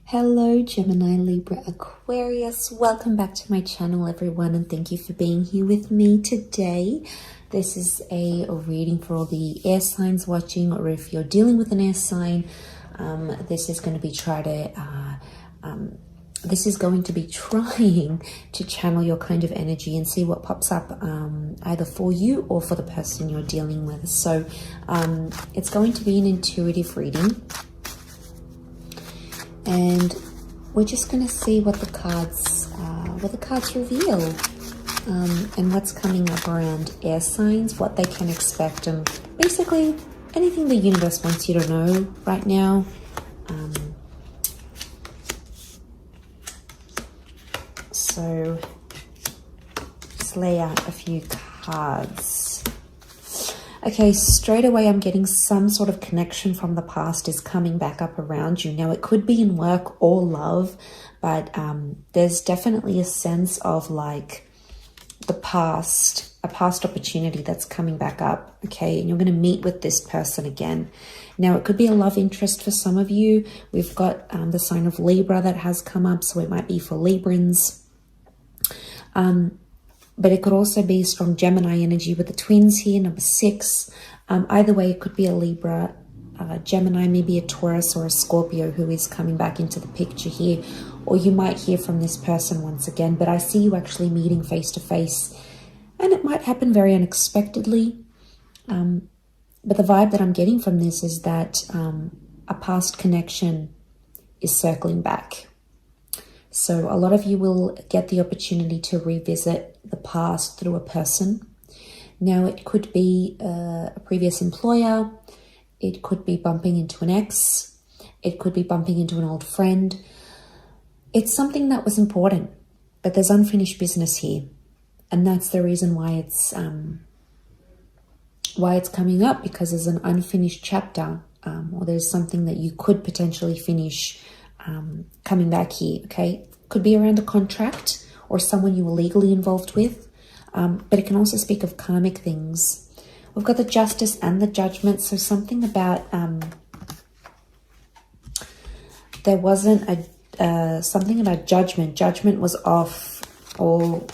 Hello Gemini, Libra, Aquarius. Welcome back to my channel everyone, and thank you for being here with me today. This is a reading for all the air signs watching, or if you're dealing with an air sign, this is going to be trying to channel your kind of energy and see what pops up either for you or for the person you're dealing with. So it's going to be an intuitive reading. And we're just going to see what the cards reveal, and what's coming up around air signs, what they can expect, and basically anything the universe wants you to know right now. So let's lay out a few cards. Okay, straight away I'm getting some sort of connection from the past is coming back up around you. Now it could be in work or love, but there's definitely a sense of like the past, a past opportunity that's coming back up, okay? And you're going to meet with this person again. Now it could be a love interest for some of you. We've got the sign of Libra that has come up, so it might be for Librans. But it could also be strong Gemini energy with the twins here, number 6. Either way, it could be a Libra, Gemini, maybe a Taurus or a Scorpio who is coming back into the picture here. Or you might hear from this person once again, but I see you actually meeting face to face. And it might happen very unexpectedly. But the vibe that I'm getting from this is that a past connection is circling back. So a lot of you will get the opportunity to revisit the past through a person. Now it could be a previous employer. It could be bumping into an ex. It could be bumping into an old friend. It's something that was important, but there's unfinished business here. And that's the reason why it's coming up, because there's an unfinished chapter, or there's something that you could potentially finish coming back here, okay? Could be around a contract or someone you were legally involved with, but it can also speak of karmic things. We've got the Justice and the Judgment, so something about there wasn't a something about judgment. Judgment was off, or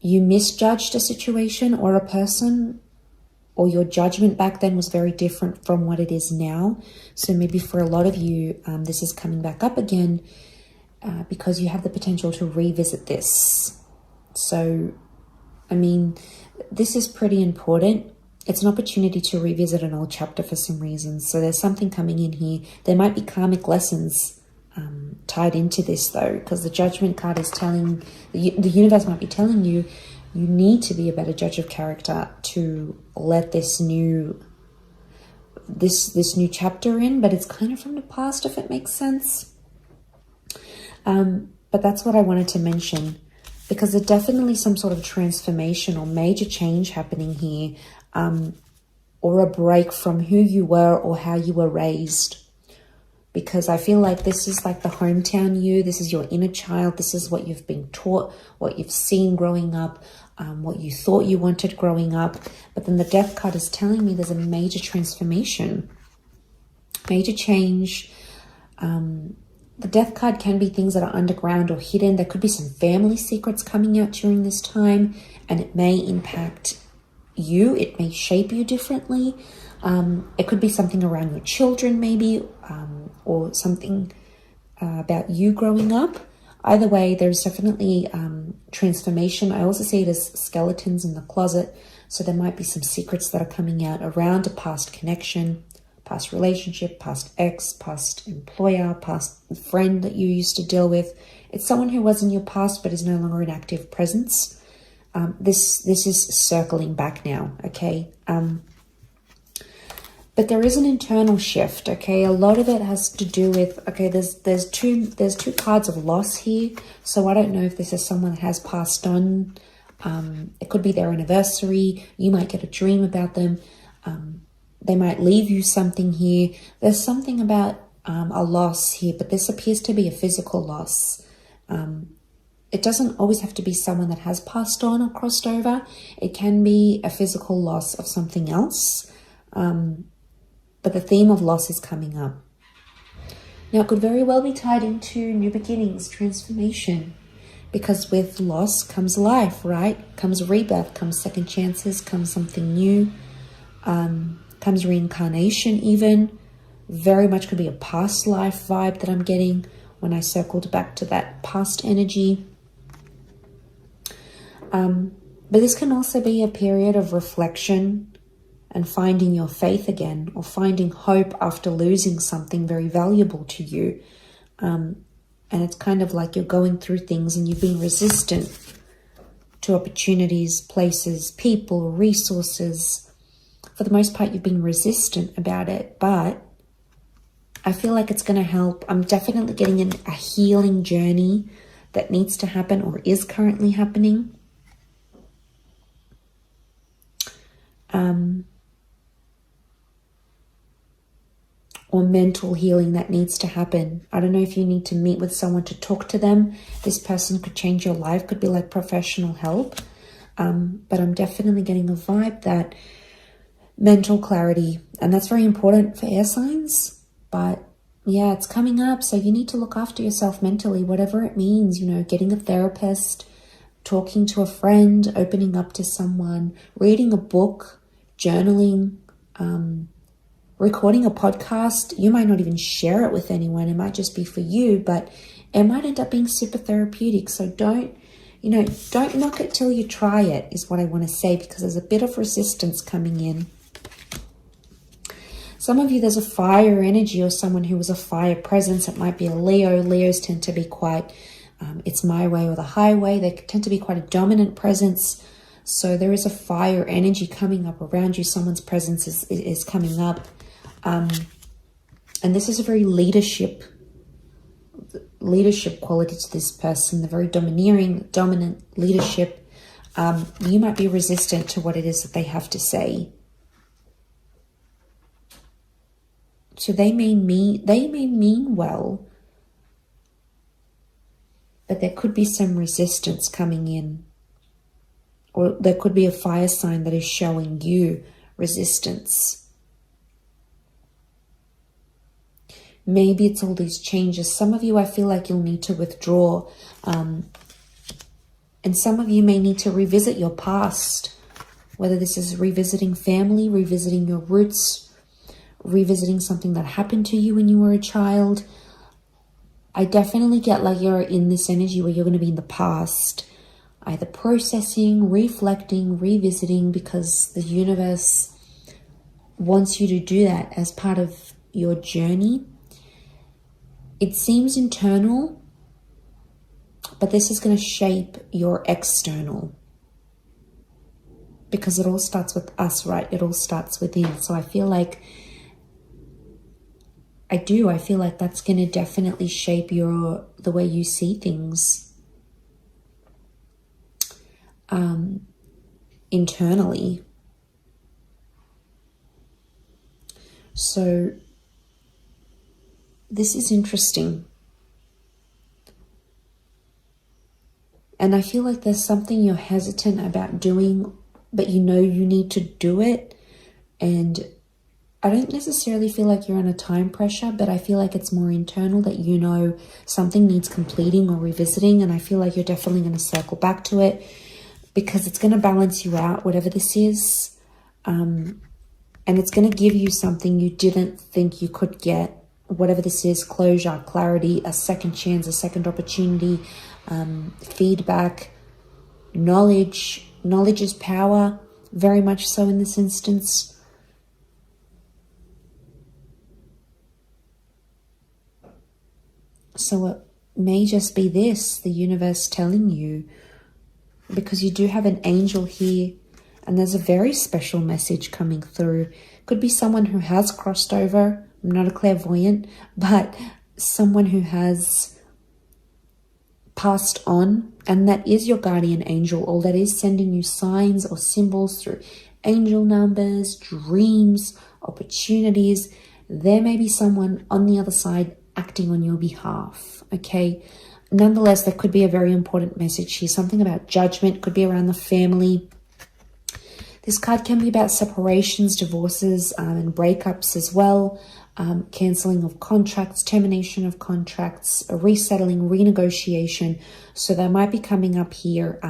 you misjudged a situation or a person, or your judgment back then was very different from what it is now. So maybe for a lot of you, this is coming back up again because you have the potential to revisit this. So, I mean, this is pretty important. It's an opportunity to revisit an old chapter for some reason. So there's something coming in here. There might be karmic lessons tied into this though, because the Judgment card is telling, the universe might be telling you, you need to be a better judge of character to let this new chapter in, but it's kind of from the past, if it makes sense. But that's what I wanted to mention, because there's definitely some sort of transformation or major change happening here, or a break from who you were or how you were raised. Because I feel like this is like the hometown you, this is your inner child, this is what you've been taught, what you've seen growing up, what you thought you wanted growing up. But then the Death card is telling me there's a major transformation, major change. The Death card can be things that are underground or hidden. There could be some family secrets coming out during this time, and it may impact you. It may shape you differently. It could be something around your children maybe, or something about you growing up. Either way, there's definitely transformation. I also see it as skeletons in the closet. So there might be some secrets that are coming out around a past connection, past relationship, past ex, past employer, past friend that you used to deal with. It's someone who was in your past but is no longer an active presence. This is circling back now, okay? But there is an internal shift, okay? A lot of it has to do with, okay, there's two cards of loss here. So I don't know if this is someone that has passed on. It could be their anniversary. You might get a dream about them. They might leave you something here. There's something about a loss here, but this appears to be a physical loss. It doesn't always have to be someone that has passed on or crossed over. It can be a physical loss of something else. But the theme of loss is coming up. Now, it could very well be tied into new beginnings, transformation, because with loss comes life, right? Comes rebirth, comes second chances, comes something new, comes reincarnation even. Very much could be a past life vibe that I'm getting when I circled back to that past energy. But this can also be a period of reflection and finding your faith again, or finding hope after losing something very valuable to you. And it's kind of like you're going through things and you've been resistant to opportunities, places, people, resources. For the most part, you've been resistant about it, but I feel like it's going to help. I'm definitely getting a healing journey that needs to happen or is currently happening. Or mental healing that needs to happen. I don't know if you need to meet with someone to talk to them. This person could change your life, could be like professional help. But I'm definitely getting a vibe that mental clarity, and that's very important for air signs. But yeah, it's coming up. So you need to look after yourself mentally, whatever it means, getting a therapist, talking to a friend, opening up to someone, reading a book, journaling, recording a podcast. You might not even share it with anyone. It might just be for you, but it might end up being super therapeutic. So don't knock it till you try it, is what I want to say, because there's a bit of resistance coming in. Some of you, there's a fire energy or someone who was a fire presence. It might be a Leo. Leos tend to be quite, it's my way or the highway. They tend to be quite a dominant presence. So there is a fire energy coming up around you. Someone's presence is coming up. And this is a very leadership quality to this person, the very dominant leadership. You might be resistant to what it is that they have to say. So they may mean well, but there could be some resistance coming in. Or there could be a fire sign that is showing you resistance. Maybe it's all these changes. Some of you, I feel like you'll need to withdraw. And some of you may need to revisit your past. Whether this is revisiting family, revisiting your roots, revisiting something that happened to you when you were a child. I definitely get like you're in this energy where you're going to be in the past. Either processing, reflecting, revisiting, because the universe wants you to do that as part of your journey. It seems internal, but this is going to shape your external. Because it all starts with us, right? It all starts within. So I feel like that's going to definitely shape the way you see things internally. So this is interesting. And I feel like there's something you're hesitant about doing, but you need to do it. And I don't necessarily feel like you're under time pressure, but I feel like it's more internal that something needs completing or revisiting. And I feel like you're definitely going to circle back to it because it's going to balance you out, whatever this is. And it's going to give you something you didn't think you could get. Whatever this is, closure, clarity, a second chance, a second opportunity, feedback, knowledge. Knowledge is power, very much so in this instance. So it may just be this, the universe telling you, because you do have an angel here, and there's a very special message coming through. Could be someone who has crossed over. I'm not a clairvoyant, but someone who has passed on, and that is your guardian angel, or that is sending you signs or symbols through angel numbers, dreams, opportunities. There may be someone on the other side acting on your behalf, okay? Nonetheless, there could be a very important message here, something about judgment, could be around the family, This card can be about separations, divorces, and breakups as well. Cancelling of contracts, termination of contracts, a resettling, renegotiation. So that might be coming up here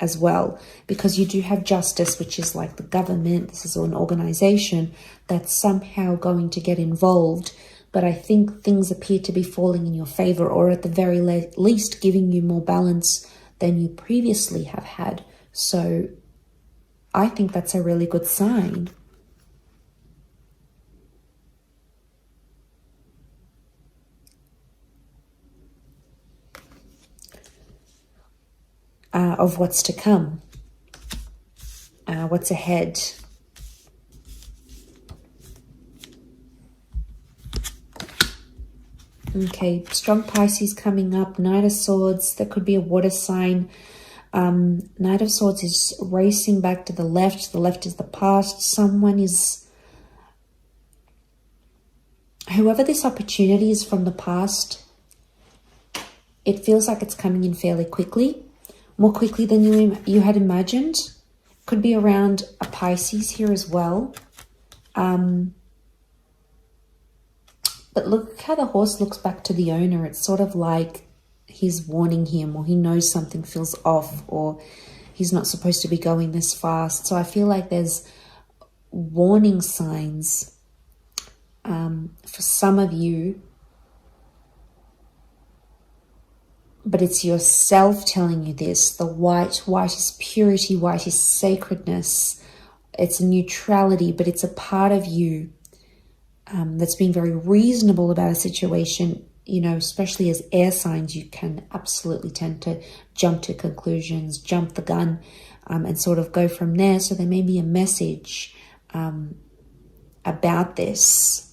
as well, because you do have justice, which is like the government. This is an organization that's somehow going to get involved. But I think things appear to be falling in your favor, or at the very least giving you more balance than you previously have had. So I think that's a really good sign. Of what's to come, what's ahead. Okay, strong Pisces coming up. Knight of Swords, that could be a water sign. Knight of Swords is racing back to the left. The left is the past. Someone is, whoever this opportunity is from the past, it feels like it's coming in fairly quickly. More quickly than you had imagined. Could be around a Pisces here as well. But look how the horse looks back to the owner. It's sort of like he's warning him, or he knows something feels off, or he's not supposed to be going this fast. So I feel like there's warning signs for some of you. But it's yourself telling you this. The white is purity, white is sacredness. It's neutrality, but it's a part of you that's being very reasonable about a situation. You know, especially as air signs, you can absolutely tend to jump to conclusions, jump the gun, and sort of go from there. So there may be a message about this.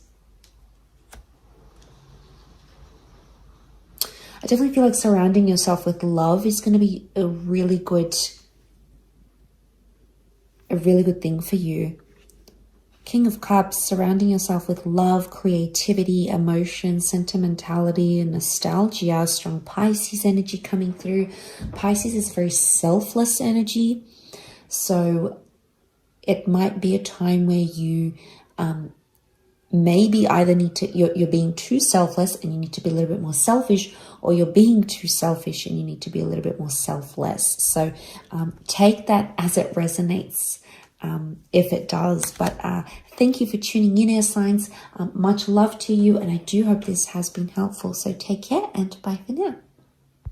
I definitely feel like surrounding yourself with love is going to be a really good thing for you. King of Cups, surrounding yourself with love, creativity, emotion, sentimentality, and nostalgia. Strong Pisces energy coming through. Pisces is very selfless energy. So it might be a time where you maybe either you're being too selfless and you need to be a little bit more selfish, or you're being too selfish and you need to be a little bit more selfless. So take that as it resonates, if it does. But thank you for tuning in, air signs. Much love to you, and I do hope this has been helpful. So take care and bye for now.